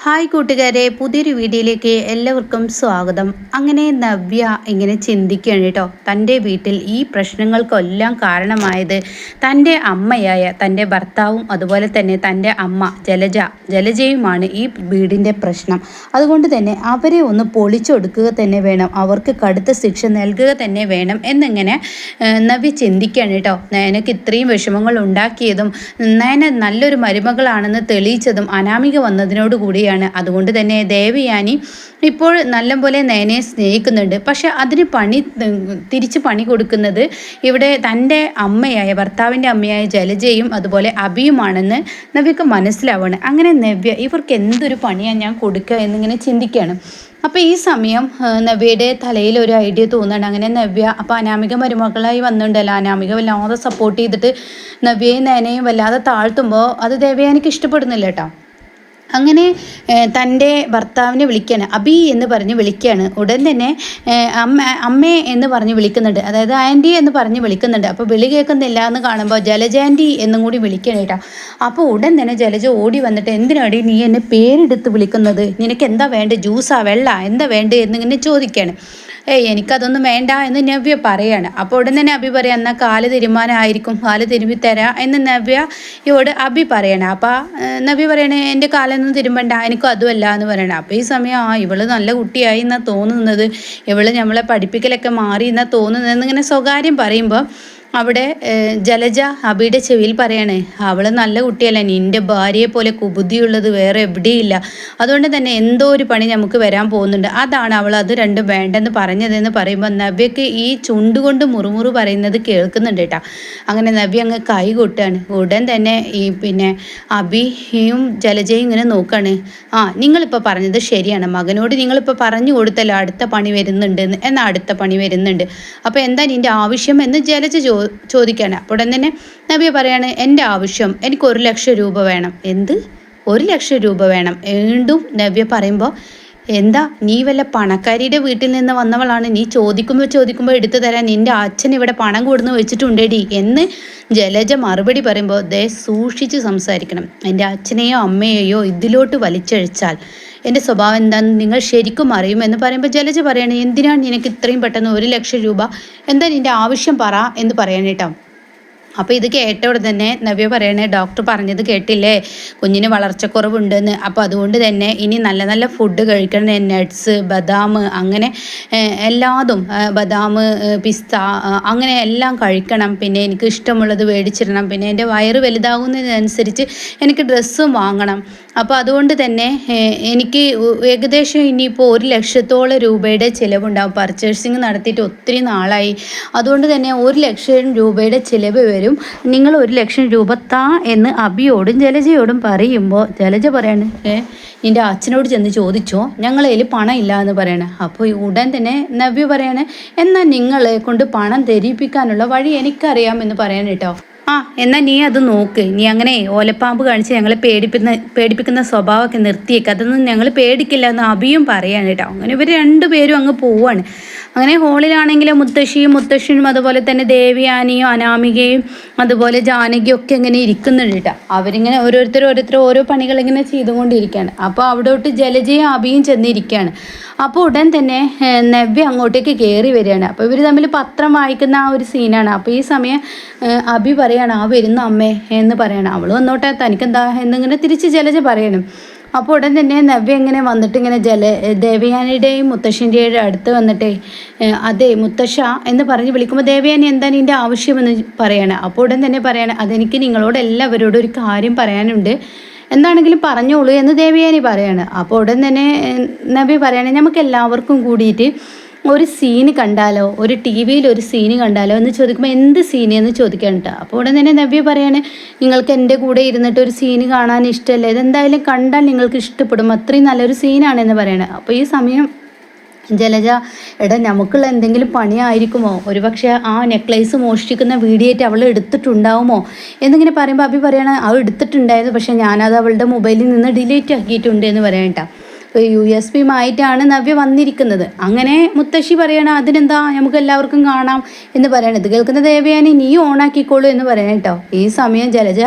Hi കൂട്ടുകാരെ, പുതിയൊരു വീഡിയോയിലേക്ക് എല്ലാവർക്കും സ്വാഗതം. അങ്ങനെ നവ്യ ഇങ്ങനെ ചിന്തിക്കുകയാണ് കേട്ടോ. തൻ്റെ വീട്ടിൽ ഈ പ്രശ്നങ്ങൾക്കെല്ലാം കാരണമായത് തൻ്റെ അമ്മയായ തൻ്റെ ഭർത്താവും അതുപോലെ തന്നെ തൻ്റെ അമ്മ ജലജയുമാണ് ഈ വീടിൻ്റെ പ്രശ്നം. അതുകൊണ്ട് തന്നെ അവരെ ഒന്ന് പൊളിച്ചൊടുക്കുക തന്നെ വേണം, അവർക്ക് കടുത്ത ശിക്ഷ നൽകുക തന്നെ വേണം എന്നിങ്ങനെ നവ്യ ചിന്തിക്കുകയാണ് കേട്ടോ. നയനക്ക് ഇത്രയും വിഷമങ്ങൾ ഉണ്ടാക്കിയതും നയന നല്ലൊരു മരുമകളാണെന്ന് തെളിയിച്ചതും അനാമിക വന്നതിനോട് കൂടിയാണ്. അതുകൊണ്ട് തന്നെ ദേവയാനി ഇപ്പോൾ നല്ലപോലെ നയനെ സ്നേഹിക്കുന്നുണ്ട്. പക്ഷെ അതിന് തിരിച്ച് പണി കൊടുക്കുന്നത് ഇവിടെ തൻ്റെ ഭർത്താവിൻ്റെ അമ്മയായ ജലജയും അതുപോലെ അഭിയുമാണെന്ന് നവ്യക്ക് മനസ്സിലാവുകയാണ്. അങ്ങനെ നവ്യ ഇവർക്ക് എന്തൊരു പണിയാണ് ഞാൻ കൊടുക്കുക എന്നിങ്ങനെ ചിന്തിക്കുകയാണ്. അപ്പോൾ ഈ സമയം നവ്യയുടെ തലയിൽ ഒരു ഐഡിയ തോന്നുകയാണ്. അങ്ങനെ നവ്യ അപ്പോൾ അനാമിക മരുമകളായി വന്നിട്ടുണ്ടല്ലോ, അനാമിക വല്ലാതെ സപ്പോർട്ട് ചെയ്തിട്ട് നവ്യയും നയനയും വല്ലാതെ താഴ്ത്തുമ്പോൾ അത് ദേവയാനിക്ക് ഇഷ്ടപ്പെടുന്നില്ല കേട്ടോ. അങ്ങനെ തൻ്റെ ഭർത്താവിനെ വിളിക്കുകയാണ്, അബി എന്ന് പറഞ്ഞ് വിളിക്കുകയാണ്. ഉടൻ തന്നെ അമ്മേ എന്ന് പറഞ്ഞ് വിളിക്കുന്നുണ്ട്, അതായത് ആൻറ്റി എന്ന് പറഞ്ഞ് വിളിക്കുന്നുണ്ട്. അപ്പോൾ വിളി കേൾക്കുന്നില്ല എന്ന് കാണുമ്പോൾ ജലജാൻറ്റി എന്നും കൂടി വിളിക്കണം കേട്ടോ. അപ്പോൾ ഉടൻ തന്നെ ജലജ ഓടി വന്നിട്ട്, എന്തിനാടി നീ എന്നെ പേരെടുത്ത് വിളിക്കുന്നത്? നിനക്ക് എന്താ വേണ്ടത്? ജ്യൂസാ, വെള്ള, എന്താ വേണ്ടത് എന്നിങ്ങനെ ചോദിക്കുകയാണ്. എനിക്കതൊന്നും വേണ്ട എന്ന് നവ്യ പറയാണ്. അപ്പോൾ ഉടൻ തന്നെ അബി പറയാം, എന്നാൽ കാല് തീരുമാനമായിരിക്കും, കാല് തിരുമ്പി തരാം എന്ന് നവ്യയോട് അബി പറയണം. അപ്പോൾ നവ്യ പറയണേ, എൻ്റെ കാലൊന്നും തിരുമ്പണ്ട, എനിക്കും അതുമല്ല എന്ന് പറയണം. അപ്പോൾ ഈ സമയം ഇവള് നല്ല കുട്ടിയായി എന്നാണ് തോന്നുന്നത്, ഇവള് നമ്മളെ പഠിപ്പിക്കലൊക്കെ മാറി എന്നാണ് തോന്നുന്നത് എന്നിങ്ങനെ സ്വകാര്യം പറയുമ്പോൾ അവിടെ ജലജ അബിയുടെ ചെവിയിൽ പറയാണ്, അവൾ നല്ല കുട്ടിയല്ല, നിൻ്റെ ഭാര്യയെ പോലെ കുബുദ്ധിയുള്ളത് വേറെ എവിടെയില്ല, അതുകൊണ്ട് തന്നെ എന്തോ ഒരു പണി നമുക്ക് വരാൻ പോകുന്നുണ്ട്, അതാണ് അവൾ അത് രണ്ടും വേണ്ടെന്ന് പറഞ്ഞതെന്ന് പറയുമ്പോൾ നവ്യക്ക് ഈ ചുണ്ടുകൊണ്ട് മുറുമുറു പറയുന്നത് കേൾക്കുന്നുണ്ട് കേട്ടോ. അങ്ങനെ നവ്യ അങ്ങ് കൈ കൊട്ടുകയാണ്. ഉടൻ തന്നെ അബിയും ജലജയും ഇങ്ങനെ നോക്കുകയാണ്. നിങ്ങളിപ്പോൾ പറഞ്ഞത് ശരിയാണ്, മകനോട് നിങ്ങളിപ്പോൾ പറഞ്ഞു കൊടുത്തല്ലോ അടുത്ത പണി വരുന്നുണ്ട് എന്നാൽ അടുത്ത പണി വരുന്നുണ്ട്, അപ്പോൾ എന്താ നിൻ്റെ ആവശ്യം എന്ന് ജലജ ചോദിക്കുകയാണ്. അപ്പോൾ ഉടൻ തന്നെ നവ്യ പറയാണ്, എൻ്റെ ആവശ്യം എനിക്ക് 1 ലക്ഷം രൂപ വേണം. എന്ത്? 1 ലക്ഷം രൂപ വേണം? വീണ്ടും നവ്യ പറയുമ്പോൾ, എന്താ നീ വല്ല പണക്കാരിയുടെ വീട്ടിൽ നിന്ന് വന്നവളാണ്, നീ ചോദിക്കുമ്പോൾ എടുത്തു തരാൻ നിൻ്റെ അച്ഛൻ ഇവിടെ പണം കൊടുന്ന് വെച്ചിട്ടുണ്ടേടി എന്ന് ജലജ മറുപടി പറയുമ്പോൾ, സൂക്ഷിച്ച് സംസാരിക്കണം, എൻ്റെ അച്ഛനെയോ അമ്മയെയോ ഇതിലോട്ട് വലിച്ചഴിച്ചാൽ എൻ്റെ സ്വഭാവം എന്താണെന്ന് നിങ്ങൾ ശരിക്കും അറിയുമെന്ന് പറയുമ്പോൾ ജലജ പറയണേ, എന്തിനാണ് നിനക്ക് ഇത്രയും പെട്ടെന്ന് 1 ലക്ഷം രൂപ, എന്താ നിൻ്റെ ആവശ്യം പറ എന്ന് പറയാനേട്ടോ. അപ്പോൾ ഇത് കേട്ടവിടെ തന്നെ നവ്യ പറയണേ, ഡോക്ടർ പറഞ്ഞത് കേട്ടില്ലേ, കുഞ്ഞിന് വളർച്ചക്കുറവുണ്ടെന്ന്, അപ്പോൾ അതുകൊണ്ട് തന്നെ ഇനി നല്ല നല്ല ഫുഡ് കഴിക്കണം, നട്ട്സ്, ബദാം, അങ്ങനെ എല്ലാതും, ബദാം, പിസ്ത, അങ്ങനെ എല്ലാം കഴിക്കണം, പിന്നെ എനിക്ക് ഇഷ്ടമുള്ളത് മേടിച്ചിടണം, പിന്നെ എൻ്റെ വയറ് വലുതാകുന്നതിനനുസരിച്ച് എനിക്ക് ഡ്രസ്സും വാങ്ങണം. അപ്പോൾ അതുകൊണ്ട് തന്നെ എനിക്ക് ഏകദേശം ഇനിയിപ്പോൾ 1 ലക്ഷത്തോളം രൂപയുടെ ചിലവുണ്ടാകും, പർച്ചേസിങ് നടത്തിയിട്ട് ഒത്തിരി നാളായി, അതുകൊണ്ട് തന്നെ 1 ലക്ഷം രൂപയുടെ ചിലവ് വരും, നിങ്ങൾ 1 ലക്ഷം രൂപ താ എന്ന് അബിയോടും ജലജയോടും പറയുമ്പോൾ ജലജ പറയാണ്, നിൻ്റെ അച്ഛനോട് ചെന്ന് ചോദിച്ചോ, ഞങ്ങളെ കയ്യിൽ പണം ഇല്ല എന്ന് പറയണേ. അപ്പോൾ ഉടൻ തന്നെ നവ്യ പറയാണ്, എന്നാൽ നിങ്ങളെ കൊണ്ട് പണം ധരിപ്പിക്കാനുള്ള വഴി എനിക്കറിയാം എന്ന് പറയാൻ കേട്ടോ. എന്നാൽ നീ അത് നോക്ക്, നീ അങ്ങനെ ഓലപ്പാമ്പ് കാണിച്ച് ഞങ്ങളെ പേടിപ്പിക്കുന്ന സ്വഭാവമൊക്കെ നിർത്തിയേക്ക്, അതൊന്നും ഞങ്ങൾ പേടിക്കില്ല എന്ന് അബിയും പറയാണ് കേട്ടോ. അങ്ങനെ ഇവർ 2 പേരും അങ്ങ് പോവാണ്. അങ്ങനെ ഹോളിലാണെങ്കിലും മുത്തശ്ശനും അതുപോലെ തന്നെ ദേവയാനിയും അനാമികയും അതുപോലെ ജാനകിയും ഒക്കെ ഇങ്ങനെ ഇരിക്കുന്നുണ്ട് കേട്ടോ. അവരിങ്ങനെ ഓരോരുത്തർ ഓരോ പണികൾ ഇങ്ങനെ ചെയ്തുകൊണ്ടിരിക്കുകയാണ്. അപ്പോൾ അവിടോട്ട് ജലജയും അബിയും ചെന്നിരിക്കുകയാണ്. അപ്പോൾ ഉടൻ തന്നെ നവ്യ അങ്ങോട്ടേക്ക് കയറി വരികയാണ്. അപ്പോൾ ഇവർ തമ്മിൽ പത്രം വായിക്കുന്ന ആ ഒരു സീനാണ്. അപ്പോൾ ഈ സമയം അബി പറയാണ്, വരുന്ന അമ്മേ എന്ന് പറയണം. അവൾ വന്നോട്ടെ, തനിക്കെന്താ എന്നിങ്ങനെ തിരിച്ച് ജലജ പറയണം. അപ്പോൾ ഉടൻ തന്നെ നവ്യ ഇങ്ങനെ വന്നിട്ട് ഇങ്ങനെ ദേവയാനിയുടെയും മുത്തശ്ശൻ്റെയും അടുത്ത് വന്നിട്ട്, അതെ മുത്തശ്ശ എന്ന് പറഞ്ഞ് വിളിക്കുമ്പോൾ ദേവയാനി എന്താ നിൻ്റെ ആവശ്യമെന്ന് പറയണം. അപ്പോൾ ഉടൻ തന്നെ പറയണം, അതെനിക്ക് നിങ്ങളോട് എല്ലാവരോടും ഒരു കാര്യം പറയാനുണ്ട്, എന്താണെങ്കിലും പറഞ്ഞോളൂ എന്ന് ദേവയാനി പറയാണ്. അപ്പോൾ ഉടൻ തന്നെ നവ്യ പറയണേ, നമുക്ക് എല്ലാവർക്കും കൂടിയിട്ട് ഒരു സീന് കണ്ടാലോ, ഒരു ടി വിയിൽ ഒരു സീന് കണ്ടാലോ എന്ന് ചോദിക്കുമ്പോൾ എന്ത് സീന് എന്ന് ചോദിക്കാൻ കേട്ടോ. അപ്പോൾ ഉടൻ തന്നെ നവ്യ പറയാണ്, നിങ്ങൾക്ക് എൻ്റെ കൂടെ ഇരുന്നിട്ട് ഒരു സീന് കാണാൻ ഇഷ്ടമല്ലേ, ഇതെന്തായാലും കണ്ടാൽ നിങ്ങൾക്ക് ഇഷ്ടപ്പെടും, അത്രയും നല്ലൊരു സീനാണെന്ന് പറയണേ. അപ്പോൾ ഈ സമയം ജലജ, നമുക്കുള്ള എന്തെങ്കിലും പണിയായിരിക്കുമോ, ഒരുപക്ഷെ ആ നെക്ലേസ് മോഷ്ടിക്കുന്ന വീഡിയോ ആയിട്ട് അവൾ എടുത്തിട്ടുണ്ടാവുമോ എന്നിങ്ങനെ പറയുമ്പോൾ അബി പറയണ, അത് എടുത്തിട്ടുണ്ടായിരുന്നു, പക്ഷേ ഞാനത് അവളുടെ മൊബൈലിൽ നിന്ന് ഡിലീറ്റ് ആക്കിയിട്ടുണ്ട് എന്ന് പറയാം കേട്ടോ. USBയുമായിട്ടാണ് നവ്യ വന്നിരിക്കുന്നത്. അങ്ങനെ മുത്തശ്ശി പറയണം അതിനെന്താ നമുക്ക് എല്ലാവർക്കും കാണാം എന്ന് പറയണം. ഇത് കേൾക്കുന്ന ദേവയാനി നീ ഓണാക്കിക്കോളൂ എന്ന് പറയണം കേട്ടോ. ഈ സമയം ജലജ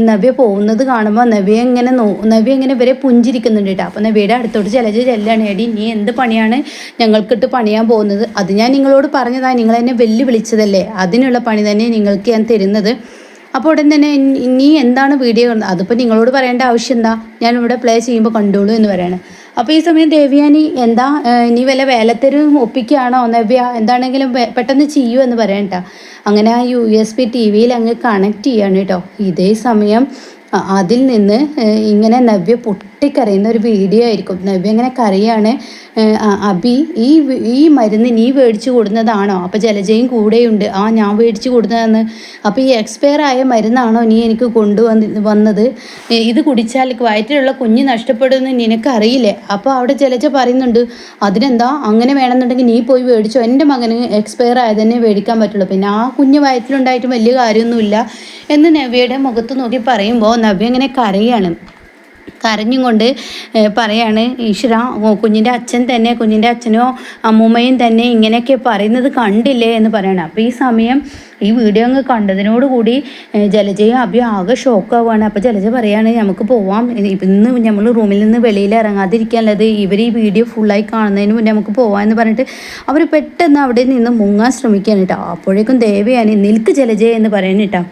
നവ്യ പോകുന്നത് കാണുമ്പോൾ നവ്യ ഇങ്ങനെ ഇവരെ പുഞ്ചിരിക്കുന്നുണ്ട് കേട്ടോ. അപ്പോൾ നവ്യയുടെ അടുത്തോട്ട് ജലജ ചെല്ലാണ്. എടി നീ എന്ത് പണിയാണ് ഞങ്ങൾക്കിട്ട് പണിയാൻ പോകുന്നത്? അത് ഞാൻ നിങ്ങളോട് പറഞ്ഞതാ, നിങ്ങൾ എന്നെ വിളിച്ചതല്ലേ, അതിനുള്ള പണി തന്നെ നിങ്ങൾക്ക് ഞാൻ തരുന്നത്. അപ്പോൾ ഉടൻ തന്നെ നീ എന്താണ് വീഡിയോ കണ്ടത്? അതിപ്പോൾ നിങ്ങളോട് പറയേണ്ട ആവശ്യം എന്താ, ഞാനിവിടെ പ്ലേ ചെയ്യുമ്പോൾ കണ്ടോളൂ എന്ന് പറയണം. അപ്പോൾ ഈ സമയം ദേവയാനി എന്താ നീ വല്ല വേലത്തരും ഒപ്പിക്കുകയാണോ നവ്യ, എന്താണെങ്കിലും പെട്ടെന്ന് ചെയ്യൂ എന്ന് പറയണ്ട. അങ്ങനെ ആ USB TV അങ്ങ് കണക്ട് ചെയ്യാണ് കേട്ടോ. ഇതേ സമയം അതിൽ നിന്ന് ഇങ്ങനെ നവ്യ പൊട്ടിക്കരയുന്ന ഒരു വീഡിയോ ആയിരിക്കും. നവ്യ ഇങ്ങനെ കരയാണ്, അബി ഈ മരുന്ന് നീ മേടിച്ചു കൊടുക്കുന്നതാണോ? അപ്പോൾ ജലജയും കൂടെയുണ്ട്. ഞാൻ മേടിച്ചു കൊടുത്തതെന്ന്. അപ്പോൾ ഈ എക്സ്പയർ ആയ മരുന്നാണോ നീ എനിക്ക് വന്നത്? ഇത് കുടിച്ചാൽ വയറ്റിലുള്ള കുഞ്ഞ് നഷ്ടപ്പെടുമെന്ന് നിനക്കറിയില്ലേ? അപ്പോൾ അവിടെ ജലജ പറയുന്നുണ്ട് അതിനെന്താ, അങ്ങനെ വേണമെന്നുണ്ടെങ്കിൽ നീ പോയി മേടിച്ചോ, എൻ്റെ മകന് എക്സ്പയർ ആയതന്നെ മേടിക്കാൻ പറ്റുള്ളൂ, പിന്നെ ആ കുഞ്ഞ് വയറ്റിലുണ്ടായിട്ടും വലിയ കാര്യമൊന്നുമില്ല എന്ന് നവ്യയുടെ മുഖത്ത് നോക്കി പറയുമ്പോൾ നവ്യ ഇങ്ങനെ കരയാണ്. കരഞ്ഞും കൊണ്ട് പറയാണ് ഈശ്വര, കുഞ്ഞിൻ്റെ അച്ഛനോ അമ്മൂമ്മയും തന്നെ ഇങ്ങനെയൊക്കെ പറയുന്നത് കണ്ടില്ലേ എന്ന് പറയണം. അപ്പോൾ ഈ സമയം ഈ വീഡിയോ അങ്ങ് കണ്ടതിനോടുകൂടി ജലജയും അഭിയും ആകെ ഷോക്കാവുകയാണ്. അപ്പോൾ ജലജ പറയാണ് നമുക്ക് പോവാം, ഇന്ന് നമ്മൾ റൂമിൽ നിന്ന് വെളിയിൽ ഇറങ്ങാതിരിക്കാനുള്ളത്, ഇവർ ഈ വീഡിയോ ഫുള്ളായി കാണുന്നതിന് മുന്നേ നമുക്ക് പോവാമെന്ന് പറഞ്ഞിട്ട് അവർ പെട്ടെന്ന് അവിടെ നിന്ന് മുങ്ങാൻ ശ്രമിക്കുകയാണ് കേട്ടോ. അപ്പോഴേക്കും ദേവയാനി നിൽക്ക് ജലജ എന്ന് പറയുന്നത് കേട്ടോ.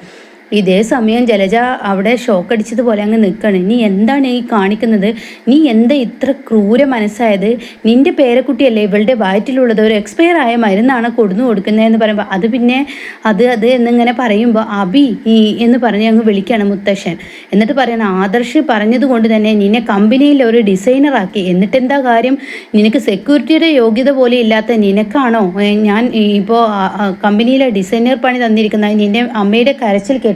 ഇതേ സമയം ജലജ അവിടെ ഷോക്കടിച്ചതുപോലെ അങ്ങ് നിൽക്കുകയാണ്. നീ എന്താണ് ഈ കാണിക്കുന്നത്? നീ എന്താ ഇത്ര ക്രൂര മനസ്സായത്? നിൻ്റെ പേരക്കുട്ടിയല്ലേ ഇവളുടെ വയറ്റിലുള്ളത്, ഒരു എക്സ്പയർ ആയ മരുന്നാണ് കൊടുക്കുന്നതെന്ന് പറയുമ്പോൾ അത് എന്നിങ്ങനെ പറയുമ്പോൾ അബി എന്ന് പറഞ്ഞ് അങ്ങ് വിളിക്കുകയാണ് മുത്തശ്ശൻ. എന്നിട്ട് പറയണം ആദർശ് പറഞ്ഞത് കൊണ്ട് തന്നെ നിന്നെ കമ്പനിയിൽ ഒരു ഡിസൈനറാക്കി. എന്നിട്ട് എന്താ കാര്യം? നിനക്ക് സെക്യൂരിറ്റിയുടെ യോഗ്യത പോലെ ഇല്ലാത്ത നിനക്കാണോ ഞാൻ ഇപ്പോൾ കമ്പനിയിലെ ഡിസൈനർ പണി തന്നിരിക്കുന്നത്? നിൻ്റെ അമ്മയുടെ കരച്ചിൽ കേട്ട്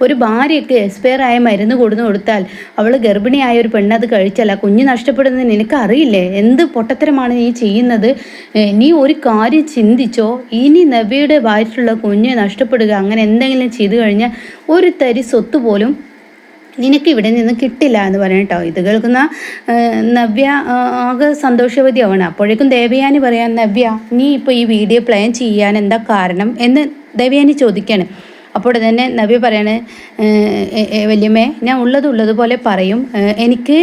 ഒരു ഭാര്യയ്ക്ക് എക്സ്പയർ ആയ മരുന്ന് കൊടുത്താൽ അവൾ ഗർഭിണിയായ ഒരു പെണ്ണത് കഴിച്ചാൽ കുഞ്ഞ് നഷ്ടപ്പെടുന്നത് നിനക്ക് അറിയില്ലേ? എന്ത് പൊട്ടത്തരമാണ് നീ ചെയ്യുന്നത്? നീ ഒരു കാര്യം ചിന്തിച്ചോ, ഇനി നവ്യയുടെ വയറ്റിലുള്ള കുഞ്ഞ് നഷ്ടപ്പെടുക അങ്ങനെ എന്തെങ്കിലും ചെയ്തു കഴിഞ്ഞാൽ ഒരു തരി സ്വത്ത് പോലും നിനക്ക് ഇവിടെ നിന്ന് കിട്ടില്ല എന്ന് പറയണം കേട്ടോ. ഇത് കേൾക്കുന്ന നവ്യ ആകെ സന്തോഷവതിയാവണം. അപ്പോഴേക്കും ദേവയാനി പറയാൻ നവ്യ നീ ഇപ്പോൾ ഈ വീഡിയോ പ്ലാൻ ചെയ്യാൻ എന്താ കാരണം എന്ന് ദേവയാനി ചോദിക്കുകയാണ്. അപ്പോൾ തന്നെ നവ്യ പറയാണ് വല്യമ്മേ ഞാൻ ഉള്ളതുപോലെ പറയും, എനിക്ക്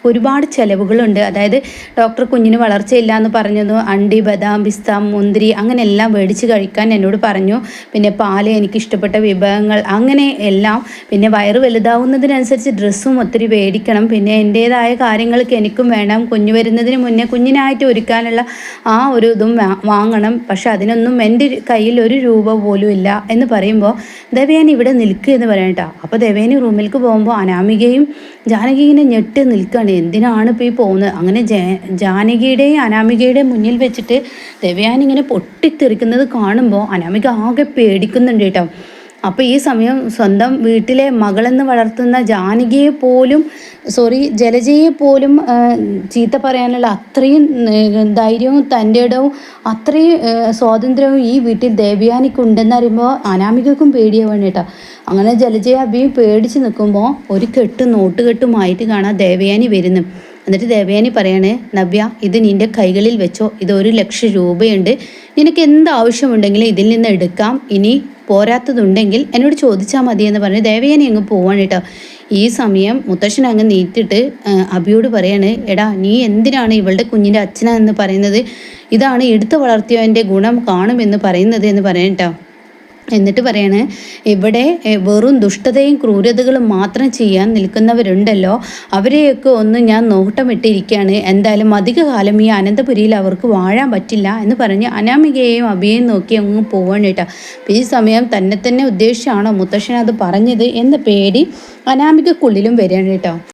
ഒരുപാട് ചിലവുകളുണ്ട്. അതായത് ഡോക്ടർ കുഞ്ഞിന് വളർച്ചയില്ല എന്ന് പറഞ്ഞതു, അണ്ടി ബദാം പിസ്ത മുന്തിരി അങ്ങനെ എല്ലാം മേടിച്ച് കഴിക്കാൻ എന്നോട് പറഞ്ഞു. പിന്നെ പാല്, എനിക്ക് ഇഷ്ടപ്പെട്ട വിഭവങ്ങൾ, അങ്ങനെ എല്ലാം. പിന്നെ വയറ് വലുതാവുന്നതിനനുസരിച്ച് ഡ്രസ്സും ഒത്തിരി മേടിക്കണം. പിന്നെ എൻ്റേതായ കാര്യങ്ങൾക്ക് എനിക്കും വേണം. കുഞ്ഞ് വരുന്നതിന് മുന്നേ കുഞ്ഞിനായിട്ട് ഒരുക്കാനുള്ള ആ ഒരു ഇതും വാങ്ങണം. പക്ഷെ അതിനൊന്നും എൻ്റെ കയ്യിൽ ഒരു രൂപ പോലും ഇല്ല എന്ന് പറയുമ്പോൾ ദേവയാനി ഇവിടെ നിൽക്കുക എന്ന് പറയണം കേട്ടോ. അപ്പോൾ ദേവയാനി റൂമിലേക്ക് പോകുമ്പോൾ അനാമികയും ജാനകിനെ ഞെട്ടി നിൽക്കുകയാണ്. എന്തിനാണ് ഇപ്പോൾ ഈ പോകുന്നത്? അങ്ങനെ ജാനകിയുടെയും അനാമികയുടെയും മുന്നിൽ വെച്ചിട്ട് ദേവയാനി ഇങ്ങനെ പൊട്ടിത്തെറിക്കുന്നത് കാണുമ്പോൾ അനാമിക ആകെ പേടിക്കുന്നുണ്ട് കേട്ടോ. അപ്പോൾ ഈ സമയം സ്വന്തം വീട്ടിലെ മകളെന്ന് വളർത്തുന്ന ജലജയെ പോലും ചീത്ത പറയാനുള്ള അത്രയും ധൈര്യവും തൻ്റെ ഇടവും അത്രയും സ്വാതന്ത്ര്യവും ഈ വീട്ടിൽ ദേവയാനിക്കുണ്ടെന്ന് അറിയുമ്പോൾ അനാമികക്കും പേടിയാവാണ് കേട്ടോ. അങ്ങനെ ജലജയെ അഭിയും പേടിച്ച് നിൽക്കുമ്പോൾ ഒരു നോട്ടുകെട്ടുമായിട്ട് കാണാം ദേവയാനി വരുന്നു. എന്നിട്ട് ദേവയാനി പറയാണ് നവ്യ ഇത് നിൻ്റെ കൈകളിൽ വെച്ചോ, ഇത് 1,00,000 രൂപയുണ്ട്, നിനക്ക് എന്ത് ആവശ്യമുണ്ടെങ്കിലും ഇതിൽ നിന്ന് എടുക്കാം, ഇനി പോരാത്തതുണ്ടെങ്കിൽ എന്നോട് ചോദിച്ചാൽ മതി എന്ന് പറഞ്ഞ് ദേവയാനി അങ്ങ് പോവാണ് കേട്ടോ. ഈ സമയം മുത്തശ്ശൻ അങ്ങ് നീട്ടിട്ട് അബിയോട് പറയാണ് എടാ നീ എന്തിനാണ് ഇവളുടെ കുഞ്ഞിൻ്റെ അച്ഛനാന്ന് പറയുന്നത്? ഇതാണ് എടുത്തു വളർത്തിയവൻ്റെ ഗുണം കാണുമെന്ന് പറയുന്നത് എന്ന് പറയാം കേട്ടോ. എന്നിട്ട് പറയാണ് ഇവിടെ വെറും ദുഷ്ടതയും ക്രൂരതകളും മാത്രം ചെയ്യാൻ നിൽക്കുന്നവരുണ്ടല്ലോ, അവരെയൊക്കെ ഒന്ന് ഞാൻ നോട്ടമിട്ടിരിക്കുകയാണ്. എന്തായാലും അധികകാലം ഈ അനന്തപുരിയിൽ അവർക്ക് വാഴാൻ പറ്റില്ല എന്ന് പറഞ്ഞ് അനാമികയെയും അഭിയെയും നോക്കി അങ്ങ് പോവാണ് കേട്ടോ. ഈ സമയം തന്നെ ഉദ്ദേശിച്ചാണോ മുത്തശ്ശൻ അത് പറഞ്ഞത് എന്ന പേടി അനാമികക്കുള്ളിലും വരികയാണ് കേട്ടോ.